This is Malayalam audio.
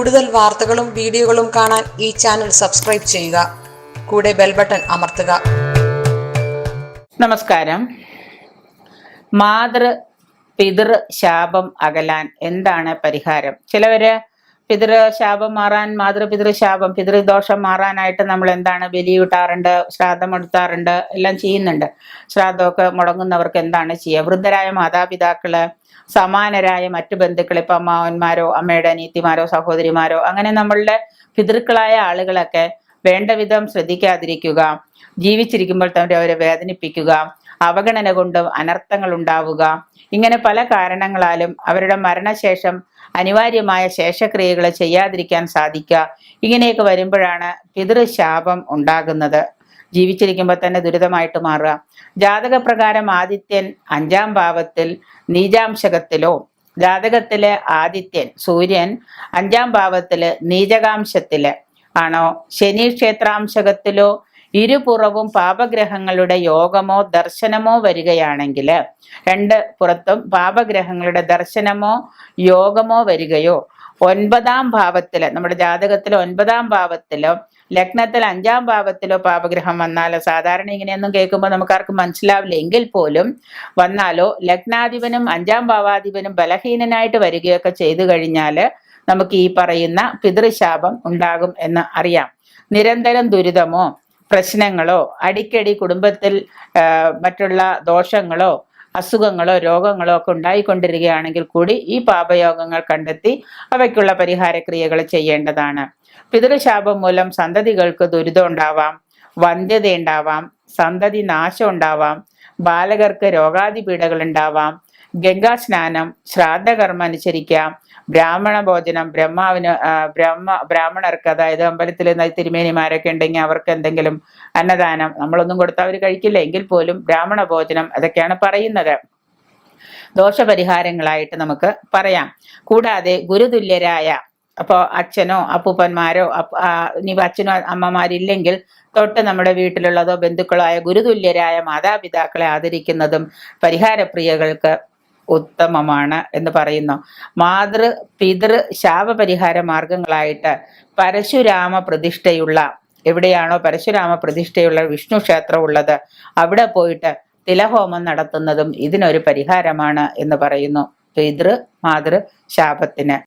കൂടുതൽ വാർത്തകളും വീഡിയോകളും കാണാൻ ഈ ചാനൽ സബ്സ്ക്രൈബ് ചെയ്യുക. കൂടെ ബെൽ ബട്ടൺ അമർത്തുക. നമസ്കാരം. മാതൃ പിതൃ ശാപം അകലാൻ എന്താണ് പരിഹാരം? ചിലവര് പിതൃശാപം മാറാൻ, മാതൃപിതൃശാപം പിതൃദോഷം മാറാനായിട്ട് നമ്മൾ എന്താണ് ബലിയൂട്ടാറുണ്ട്, ശ്രാദ്ധം എടുത്താറുണ്ട്, എല്ലാം ചെയ്യുന്നുണ്ട്. ശ്രാദ്ധമൊക്കെ മുടങ്ങുന്നവർക്ക് എന്താണ് ചെയ്യുക? വൃദ്ധരായ മാതാപിതാക്കള്, സമാനരായ മറ്റു ബന്ധുക്കൾ, ഇപ്പൊ അമ്മാവന്മാരോ അമ്മയുടെ അനിയത്തിമാരോ സഹോദരിമാരോ അങ്ങനെ നമ്മളുടെ പിതൃക്കളായ ആളുകളൊക്കെ വേണ്ട വിധം ശ്രദ്ധിക്കാതിരിക്കുക, ജീവിച്ചിരിക്കുമ്പോൾ തന്നെ അവരെ വേദനിപ്പിക്കുക, അവഗണന കൊണ്ടും അനർത്ഥങ്ങൾ ഉണ്ടാവുക, ഇങ്ങനെ പല കാരണങ്ങളാലും അവരുടെ മരണശേഷം അനിവാര്യമായ ശേഷക്രിയകൾ ചെയ്യാതിരിക്കാൻ സാധിക്കുക. ഇങ്ങനെയൊക്കെ വരുമ്പോഴാണ് പിതൃശാപം ഉണ്ടാകുന്നത്. ജീവിച്ചിരിക്കുമ്പോൾ തന്നെ ദുരിതമായിട്ട് മാറുക. ജാതകപ്രകാരം ആദിത്യൻ 5-ാം ഭാവത്തിൽ നീചാംശകത്തിലോ, ജാതകത്തിലെ ആദിത്യൻ സൂര്യൻ 5-ാം ഭാവത്തില് നീചകാംശത്തില് ആണോ, ശനി ക്ഷേത്രാംശകത്തിലോ ഇരുപുറവും പാപഗ്രഹങ്ങളുടെ യോഗമോ ദർശനമോ വരികയാണെങ്കിൽ, രണ്ട് പുറത്തും പാപഗ്രഹങ്ങളുടെ ദർശനമോ യോഗമോ വരികയോ, 9-ാം ഭാവത്തില് നമ്മുടെ ജാതകത്തിലെ 9-ാം ഭാവത്തിലോ ലഗ്നത്തിൽ 5-ാം ഭാവത്തിലോ പാപഗ്രഹം വന്നാലോ, സാധാരണ ഇങ്ങനെയൊന്നും കേൾക്കുമ്പോൾ നമുക്കാർക്കും മനസ്സിലാവില്ല എങ്കിൽ പോലും വന്നാലോ, ലഗ്നാധിപനും 5-ാം ഭാവാധിപനും ബലഹീനനായിട്ട് വരികയൊക്കെ ചെയ്തു കഴിഞ്ഞാൽ നമുക്ക് ഈ പറയുന്ന പിതൃശാപം ഉണ്ടാകും എന്ന് അറിയാം. നിരന്തരം ദുരിതമോ പ്രശ്നങ്ങളോ അടിക്കടി കുടുംബത്തിൽ മറ്റുള്ള ദോഷങ്ങളോ അസുഖങ്ങളോ രോഗങ്ങളോ ഒക്കെ ഉണ്ടായിക്കൊണ്ടിരിക്കുകയാണെങ്കിൽ കൂടി ഈ പാപയോഗങ്ങൾ കണ്ടെത്തി അവയ്ക്കുള്ള പരിഹാരക്രിയകൾ ചെയ്യേണ്ടതാണ്. പിതൃശാപം മൂലം സന്തതികൾക്ക് ദുരിതം ഉണ്ടാവാം, വന്ധ്യത ഉണ്ടാവാം, സന്തതി നാശം ഉണ്ടാവാം, ബാലകർക്ക് രോഗാദി പീഡകൾ ഉണ്ടാവാം, ഗംഗാസ്നാനം, ശ്രാദ്ധകർമ്മം അനുസരിക്കാം, ബ്രാഹ്മണ ഭോജനം, ബ്രാഹ്മണർക്ക്, അതായത് അമ്പലത്തിൽ തിരുമേനിമാരൊക്കെ ഉണ്ടെങ്കിൽ അവർക്ക് എന്തെങ്കിലും അന്നദാനം, നമ്മളൊന്നും കൊടുത്താൽ അവർ കഴിക്കില്ല എങ്കിൽ പോലും ബ്രാഹ്മണ ഭോജനം, അതൊക്കെയാണ് പറയുന്നത്. ദോഷപരിഹാരങ്ങളായിട്ട് നമുക്ക് പറയാം. കൂടാതെ ഗുരുതുല്യരായ, അപ്പോൾ അച്ഛനോ അപ്പൂപ്പന്മാരോ ഇനി അച്ഛനോ അമ്മമാരില്ലെങ്കിൽ തൊട്ട് നമ്മുടെ വീട്ടിലുള്ളതോ ബന്ധുക്കളോ ആയ ഗുരുതുല്യരായ മാതാപിതാക്കളെ ആദരിക്കുന്നതും പരിഹാരപ്രിയകൾക്ക് ഉത്തമമാണ് എന്ന് പറയുന്നു. മാതൃ പിതൃ ശാപപരിഹാര മാർഗങ്ങളായിട്ട് പരശുരാമ പ്രതിഷ്ഠയുള്ള, എവിടെയാണോ പരശുരാമ പ്രതിഷ്ഠയുള്ള വിഷ്ണു ക്ഷേത്രം ഉള്ളത് അവിടെ പോയിട്ട് തിലഹോമം നടത്തുന്നതും ഇതിനൊരു പരിഹാരമാണ് എന്ന് പറയുന്നു പിതൃ മാതൃ ശാപത്തിന്.